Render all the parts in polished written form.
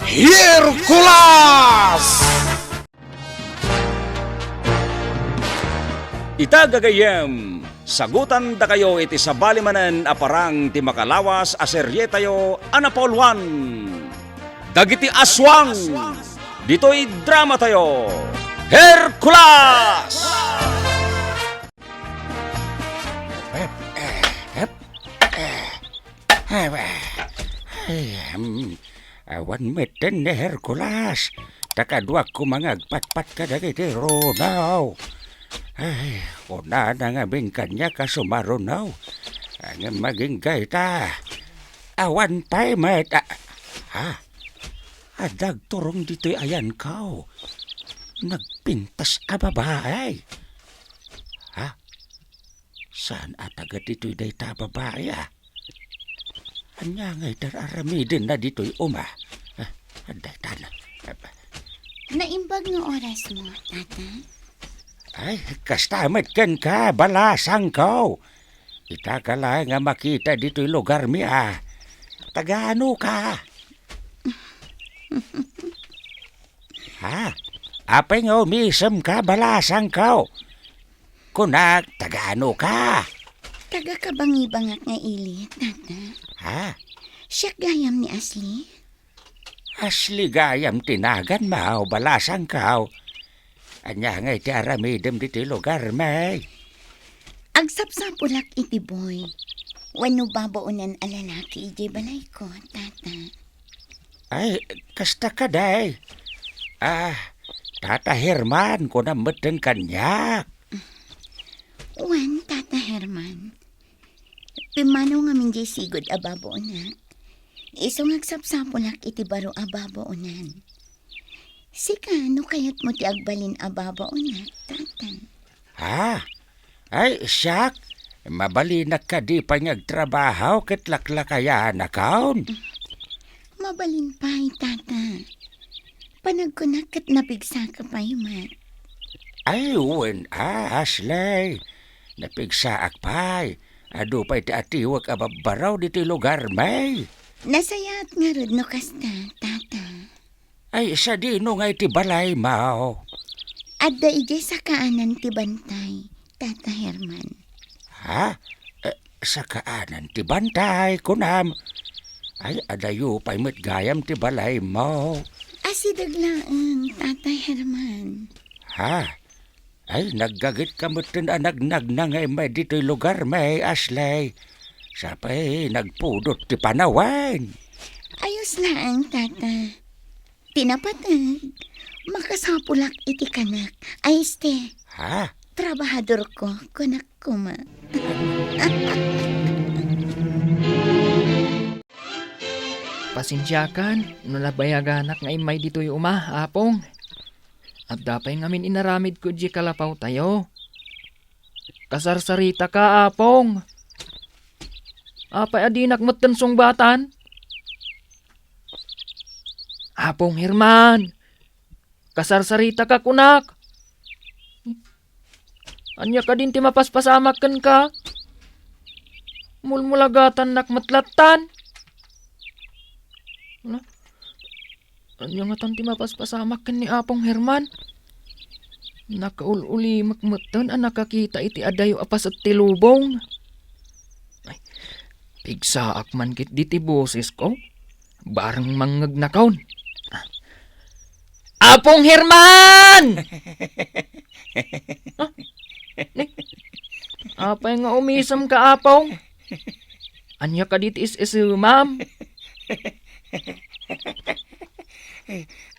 Hercules! Ita gagayem, sagutan da kayo iti sa balimanen aparang ti makalawas aserye tayo anapolwan. Dagiti aswang, dito'y drama tayo, Hercules! Awan meten ni Hercules. Takadwa ko mga agpat-pat ka dagiti ronaw. Ay, una na nga bin kanya kasumarunaw. Ang maging gaita. Awan pa'y meta. Ha? Adag turong dito'y ayan kao. Nagpintas a babae. Ha? Saan ataga dito'y dayta babae ah? Anya ngay dararamidin na dito'y Aday tala. Naimbag ng oras mo, tata? Ay, kastamat kan ka, balasang ko. Itakala nga makita dito'y lugar mi ah. Tagaano ka? Ha? Apay nga umisam ka, balasang ko. Kunak, tagaano ka? Taga kabangi-bangak nga ilit, tata. Ha? Siya gayam ni Asli? Asli gayam tinagan mao, balasang ka. Anya nga iti aramidem dito'y lugar may. Agsapsapulak iti boy. Wano babaunan alalaki iti balay ko, tata. Ay, kasta ka day. Tata Herman, ko na meten kanyak. Wan, tata Herman. Pimano nga min jay sigod ababaunan. Isong agsapsapulak iti baro ababaunan. Sikano kayat mo ti agbalin ababaunan, tata? Ha? Ay, siyak. Mabalinak ka di pa niyagtrabaho ket laklakayan akaon. Mabalin pa'y, tata. Panagkunak kat napigsa ka pa'y, mat. Ay, uwan, Asley. Napigsaak pa'y. Ado pa'y ti atiwag ababaraw dito'y lugar may. Nasayat nga rod no kasta, tata. Ay, sa dino nga iti balay mao. Adda ije sa kaanan ti bantay, tata Herman. Ha? Sa kaanan ti bantay, kunam. Ay, adayo pa'y matgayam ti balay mo. Asidaglaan, tata Herman. Ha? Ay, naggagit ka mo tinagnag na ngay may dito'y lugar may, Asley. Sapay, nagpudot ti panawan. Ayos lang, tata. Tinapatag. Makasapulak iti kanak. Ayos te. Ha? Trabahador ko, kunak kuma. Pasensyakan, no nabayaganak nga imay dito'y apong. At dapay ngamin inaramid ko di kalapaw tayo. Kasarsarita ka, apong. Apay adinak matensong batan. Apong Herman. Kasarsarita ka kunak. Anya ka din ti mapaspasamakan ka. Mulmulagatan nak matlatan. Anya nga tanti mapaspasamakan ni Apong Herman. Nakaululi makmutan ang nakakita iti adayo apas at tilubong. Ay, pigsaak man kit diti boses ko. Barang mangagnakaon. Apong Herman! Apay nga umisam ka, Apong? Anya ka diti ma'am?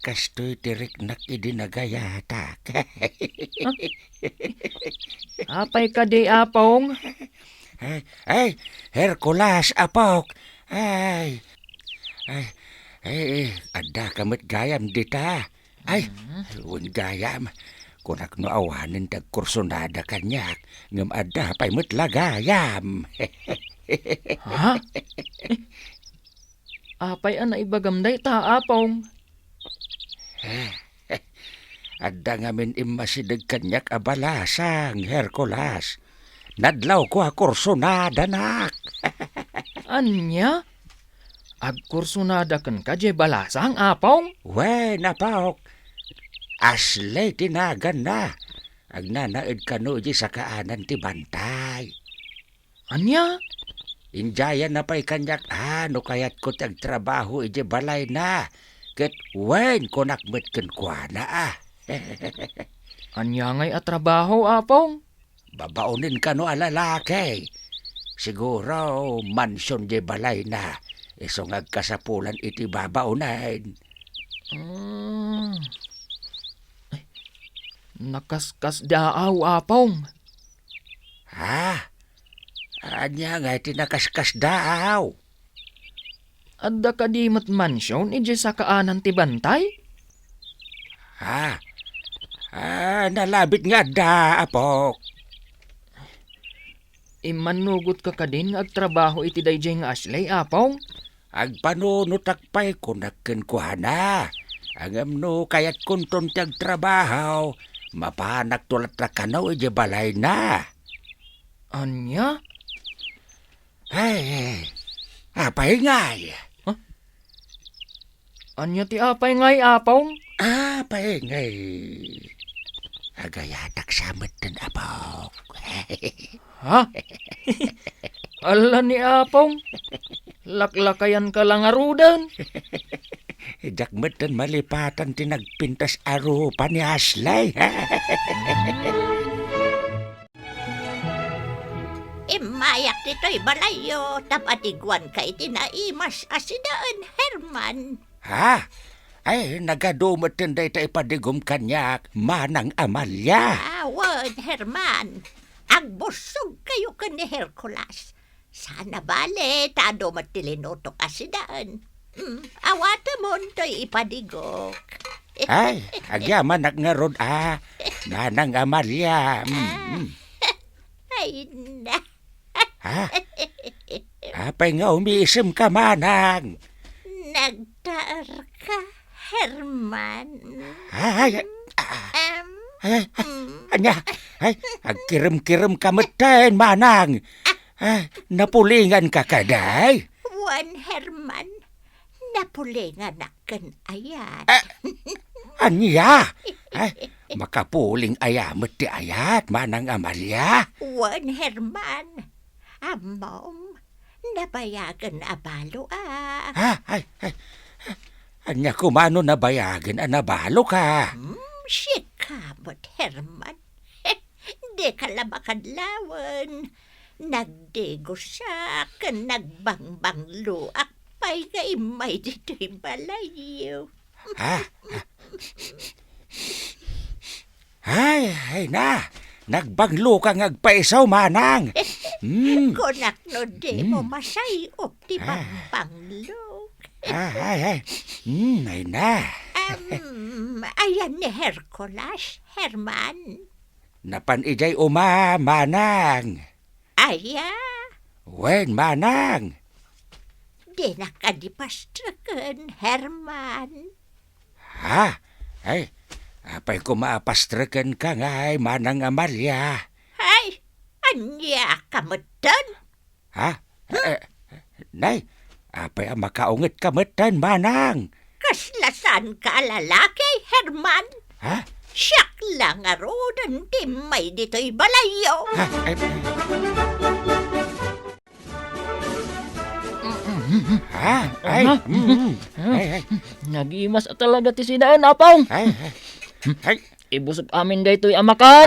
Kastoy tirik nak idinagayatak. Apay ka di, Apong? Ay, Hercules, apok. Ay, ada kamit gayam dita. Ay, un gayam. Kunak no awanin tag kursonada kanyak. Ngam ada pa'y mutlagayam. Ha? Apay ana ibagamday ta, Apong? Ada ngamin imasidag kanyak abalasang, Hercules. Nadlaw ko a kursonada nak. Anya? Agkursunada ken ka, balasang, apong? Wen, apok. Aslay tinagan na. Agnanaid ka no di sa kaanan ti bantay. Anya? Injayan na pa'y kanyak ano kayat ko tag trabaho ije balay na. Ket wen ko nakmet ken kuana Anya ngay atrabaho, apong? Babaunin ka no alalaki. Siguro mansyon je balay na. Isong agkasapulan iti babaunan. Ay, nakaskas daaw, apong. Ha? Anya nga iti nakaskas daw. Adda ka di mat mansyon, ije sa kaanan ti bantay? Ha? Nalabit nga da, apok. Imanugot ka din agtrabaho iti dayjay nga aslay, apong? Agpanunutak pa'y kunakken kuhana. Angam no kayat kunton ti agtrabaho. Mapanak tulat na kanaw ije balay na. Anya? Ay, apay ngay. Anya ti apay ngay, apong? Apay ngay. Agayatak samet din, apok. Ha? Ala ni apong? Laklakayan ka lang arudan. Dakmet din malipatan tinagpintas arupa ni Aslay. Imayak dito'y balayo, tapatigwan ka itinaimas asidaan, Herman. Ha? Ay, nagadumot din day ta ipadigom kanyak, manang Amalia. Awan, Herman. Agbusog kayo ka ni Hercules. Sana bale, tado matilinotok asidaan. Awata mo to'y ipadigok. Ay, agyaman nagngarod manang Amalia. Ay, na. Ha? Apay nga umiisim ka, manang. Nagtaar ka, Herman. Ay, anya, agkirim-kirim ka meten, manang. Napulingan ka kaday. Wan, Herman. Napulingan akan ayat. Anya? Makapuling ayamet ti ayat, manang Amalia. Wan, Herman. Amom, nabayagan abalo Anya kumano nabayagan nabalo ka? Sikamot, Herman. Di ka lamakadlawan. Nagdegosak, nagbangbanglo, akpay nga imay dito'y balayo. Ay na, nagbanglo ka ngagpaisaw, manang. Kunak no di mo masayop ti bangbanglo. Ay na. Ayan ni Hercules, Herman. Napanijay manang. Aya, Wen, manang. di nakadipastrakan, Herman. Ha? Ay, apay ko maapastrekan ka ngay, manang Amalia. Ay, anya kamutan? Ha? Nay, apay makaungit kamutan, manang. Kaslasan ka lalaki, Herman. Ha? Siyak lang arodan di may dito'y balayo. Ha? Ay. Nagimas talaga ti sidaan, apong. Ay. Ibusog amin daytoy amakan.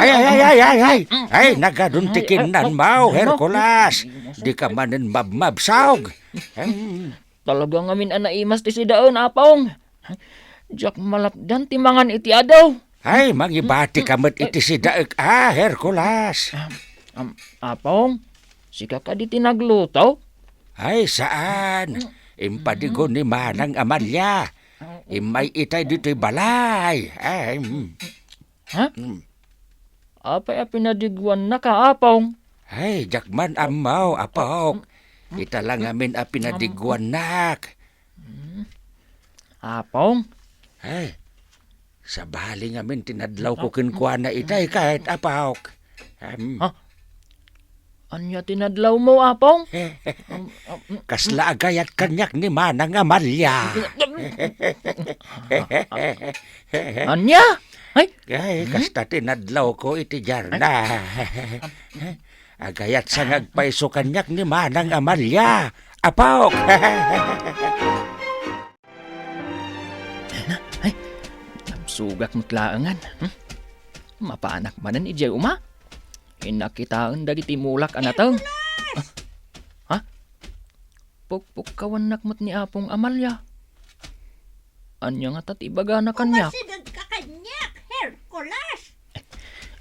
Ay, nagaduntikin nan mau, Hercules. Di ka manin mabsawg. Talagang amin anaimas ti sidaan, apong. Jak malapdan ti mangan iti adaw. Ay, mangibati kamet iti si daek, Hercules. Apong, sika ka di tinagluto? Ay, saan? Impadigo ni manang Amalia. Imay itay dito'y balay. Ay, Ha? Apay pinadiguan na ka, apong. Ay, jakman amaw, apok. Ita lang amin pinadiguan nak. Apong? Ay, sa bali ngamin tinadlaw ko kinkuha na itay kahit apok. Anya tinadlaw mo, Apong? Kasla agayat kanyak ni Manang Amalya. Anya? Ay, Ay, kasta tinadlaw ko iti jarna. Agayat sa ngagpaiso kanyak ni Manang Amalya. Apok! sugak mutlaangan. Mapaanak manan ijay uma. Inakitaan dagiti mulak anatang. Ha? Pukpuk kawanak mat ni Apong Amalya. Anya nga tatibaga na kanyak. Masinag ka kanyak, Hercules!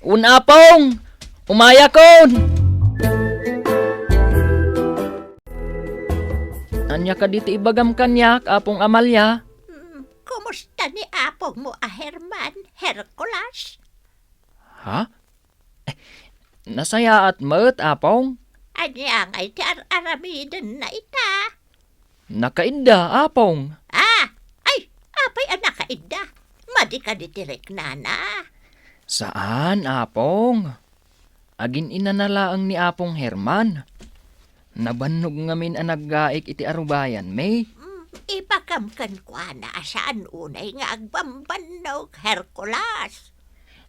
Un Apong! Umaya kon! Anya ka diti ibagam kanyak, Apong Amalya. Kumusta ni Apong mo, Herman, Hercules? Ha? Nasaya at mat, Apong. Anya ngay ti aramidan na ita. Nakainda, Apong. Ay, apay anak ka ida. Madi ka ditirik nana. Saan, Apong? Agin inanalaang ni Apong Herman. Nabannog ngamin ang naggaik iti arubayan, may. Ipakamkan ko na saan unay nga agbambanog, Hercules.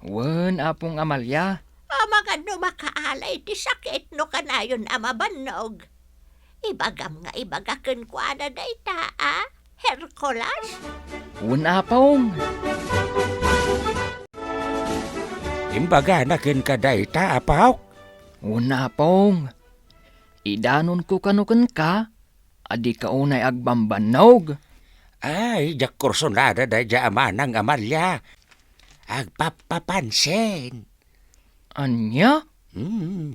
Wen, Apong Amalya. Mga no makaalay ti sakit no kanayon amabanog. Ibagam nga ibagakan ko na dayta, Hercules. Wen, Apong. Imbaga na kin kadayta, Apok. Wen, Apong. Idanon ko kanukan ka. Adi ka unay agbambanog. Ay, jak kursonada da ja Manang Amalya. Agpapapansin. Anya?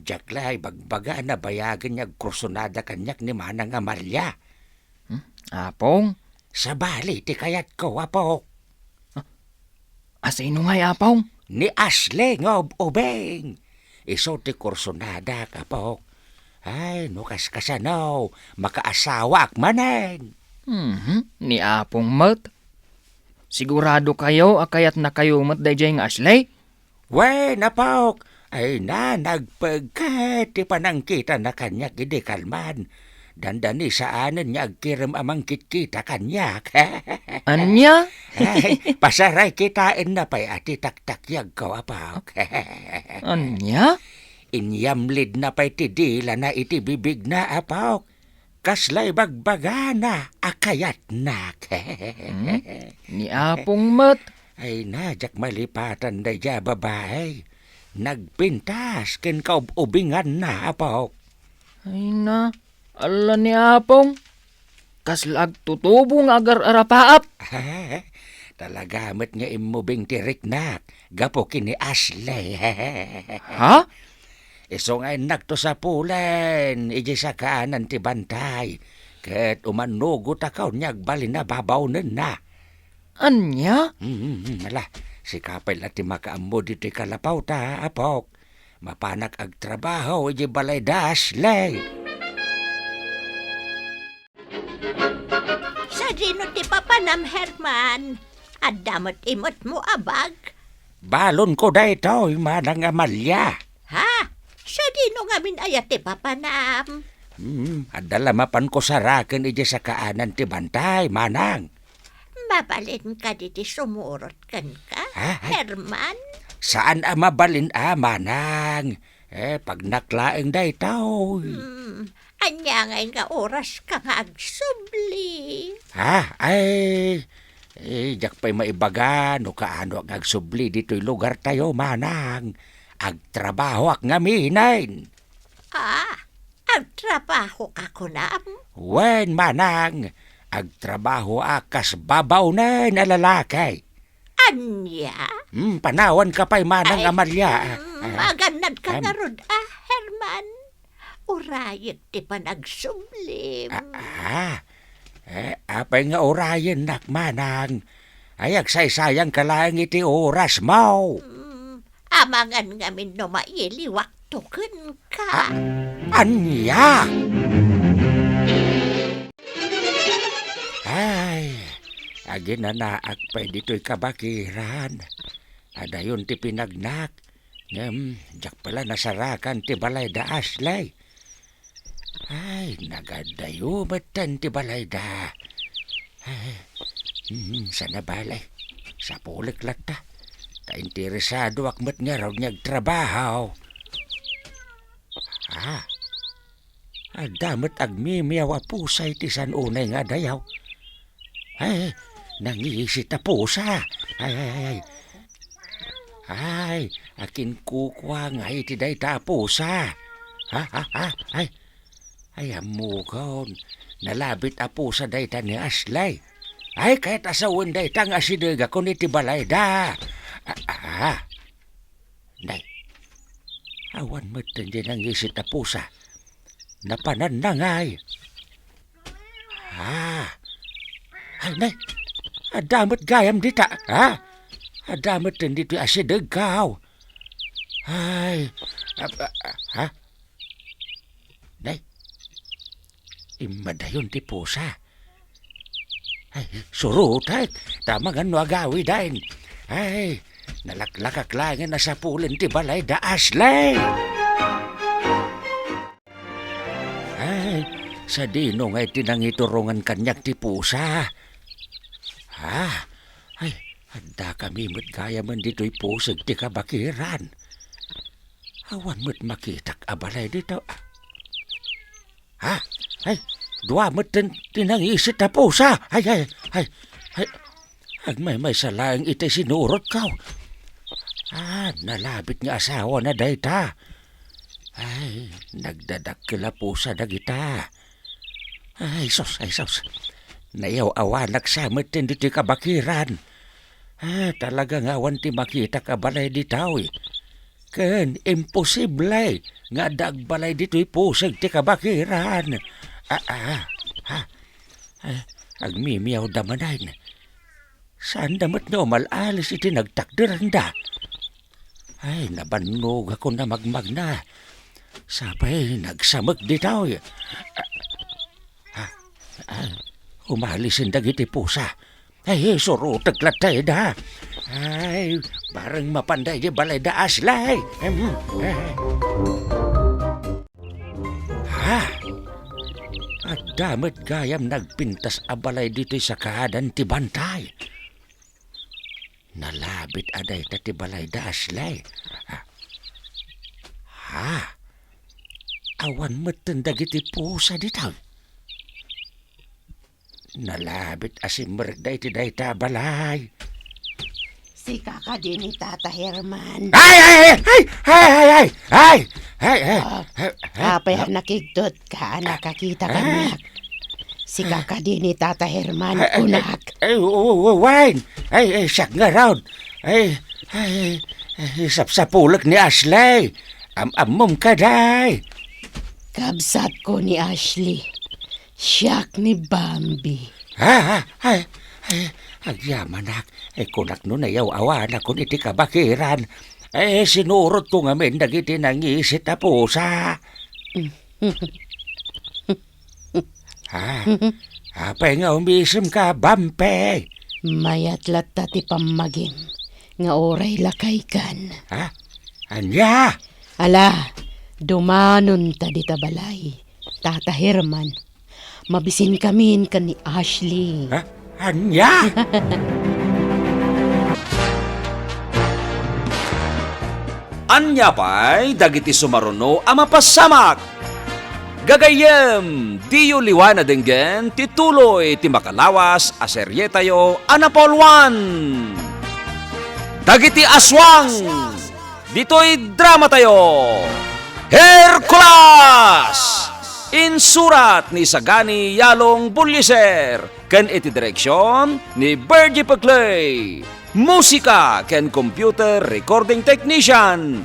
Jaklay bagbaga na bayagan niya kursonada kanyak ni Manang Amalya. Apong? Sa bali, ti kayat ko, Apok. Asino ngay, Apong? Ni Ashley ng ubeng. Iso ti kursonada, Apok. Ay, nukas kasanaw, makaasawa ak manen. Ni Apong mat. Sigurado kayo akayat na kayo mat dayjay nga Ashley? Wen, Apok. Ay na, nagpagkat, ti panangkita na kanyak gidi kalman. Dandani saanan niya agkiram amang kitkita kanyak. Anya? Ay, pasaray kitain na pa'y ati taktakyag ko, Apok. Anya? Inyamlid na pa'y tidila na iti bibig na, Apok. Kaslay bagbaga na, akayat na. Ni Apong mat. Ay na, jak malipatan da ja babae. Nagpintas, ken kaubingan na, Apok. Ay na, ala ni Apong. Kaslag tutubong agar arapaap. Talagamat nga imubing tirik na, gapo kini Ashley. Ha? Iso nga nagto sa pulen, iji sa kaanan ti bantay. Ket umanugot akaw niyag balinababaw na. Anya? Mala, si kapay lati makaambo dito kalapaw ta, Apok. Mapanak ag trabaho, iji balay da Ashley. Sa dino ti papanam, Herman. Adamot imot mo abag. Balon ko da ito, Manang Amalya. Ha? Sa dino nga min ayat ti papanam. Adalamapan ko saraken iji sa kaanan ti bantay, Manang. Mabalin ka diti sumurot kan ka, Herman. Saan mabalin Manang? Pag naklaeng da ito. Anya ngay nga oras ka nga agsubli. Jak pa'y maibaga, no kaano ang agsubli dito'y lugar tayo, Manang. Agtrabaho ak ngaminain. Agtrabaho ka ko na. Wen, Manang, agtrabaho akas babaw na lalakay. Anya? Panawan ka pa'y Manang Amalya. Maganad ka na rod, Herman. Urayit ti panagsublim. Apay nga orayan nak, Manang. Ay agsaysayang kalaang iti oras mo. Amangan ngamin no mailiwak tuken ka. Anya? Ay, agin na naak pa'y dito'y kabakiran. Adayon ti pinagnak, Jak pala nasarakan ti balay da Aslay. Ay, nagadayo batan ti balay da. Ay, sana balay. Sa pulik lata. Ta interesado akmat nga raw niyag trabaho. Adamat agmimiyaw a pusay ti san unay nga dayaw. Ay, nangiisit a pusa. Ay, akin kukwa nga iti day ta pusa. Ay, amukon. Nalabit a pusa day ta ni Aslay. Ay, kahit asawan day ta nga sidiga ko iti balay da. Day, awan mo din nangiisit a pusa. Napanan na ngay. Ay, nay, adamot gayam dita, Adamot din dito asidagaw. Ay, nay, imadayon ti pusa. Ay, surutay, tama nga no agawi dahin. Ay, nalaklakak lang na sa pulin ti balay da Aslay. Ay, sa dino nga'y tinangiturungan kanyak ti pusa. Ay, handa kami mo't kaya man dito'y pusag ti kabakiran. Awan mo't makitak abalay dito. Ay, dua mo't tinangisit na pusa. Ay, agmay salang iti sinurot kaw. Nalabit nga asawa na dayta. Ay, nagdadak kila pusa dagita. Ay, sos. Nayaw awanak samit din dito kabakiran. Talaga nga awan ti makita kabalay ditaw eh. Ken, imposible nga dagbalay dito'y pusag ti kabakiran. Agmimiyaw damanay. Saan damat nga umalalis iti nagtakdiran da? Ay, nabanog ako na magmag na. Sabay, nagsamag ditaw. Umalisin dagiti pusa. Ay, surutag latay da. Ay, barang mapanday di balay da Aslay. At damit gayam nagpintas abalay dito'y sa kaadan ti bantay. Nalabit aday ta ti balay da Aslay. Awan matendag iti pusa ditaw. Nalabit asimmerg da iti day ta balay. Si kaka din ni Tata Herman. Ay! Kapay nakigtot ka, nakakita ka niya. Si kaka din ni Tata Herman, unak. Wine! Ay, siyak nga raw. Ay, sapsapulak ni Aslay. Amom ka day. Kabsat ko ni Ashley. Siyak ni Bambi. Agyamanak. Kunak no nayaw awan ako iti kabakiran. Sinurot ko nga men dagiti nangisit na pusa. Apay nga umisim ka, Bampe. Mayat latta ti pamagim. Nga oray lakay kan. Anya? Ala, dumanon ta di tabalay. Tata Herman, mabisin kamin kan ni Ashley. Anya? Anya pa'y dagiti sumaruno a mapasamak. Gagayem, diyo liwana denggen, tituloy ti makalawas a serye tayo anapolwan. Dagiti aswang, dito'y drama tayo. Hercules! Insurat ni Sagani Yalong Bulyeser, ken iti direksyon ni Bergie Paglay. Musika ken computer recording technician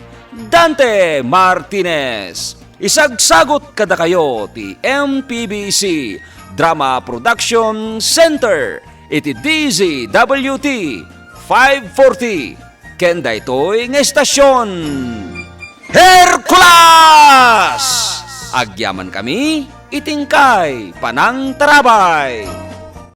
Dante Martinez. Isagsagot kada kayo ti MPBC Drama Production Center iti DZWT 540 ken daytoy nga estasyon. Hercules! Agyaman kami, itingkay, panang tarabay.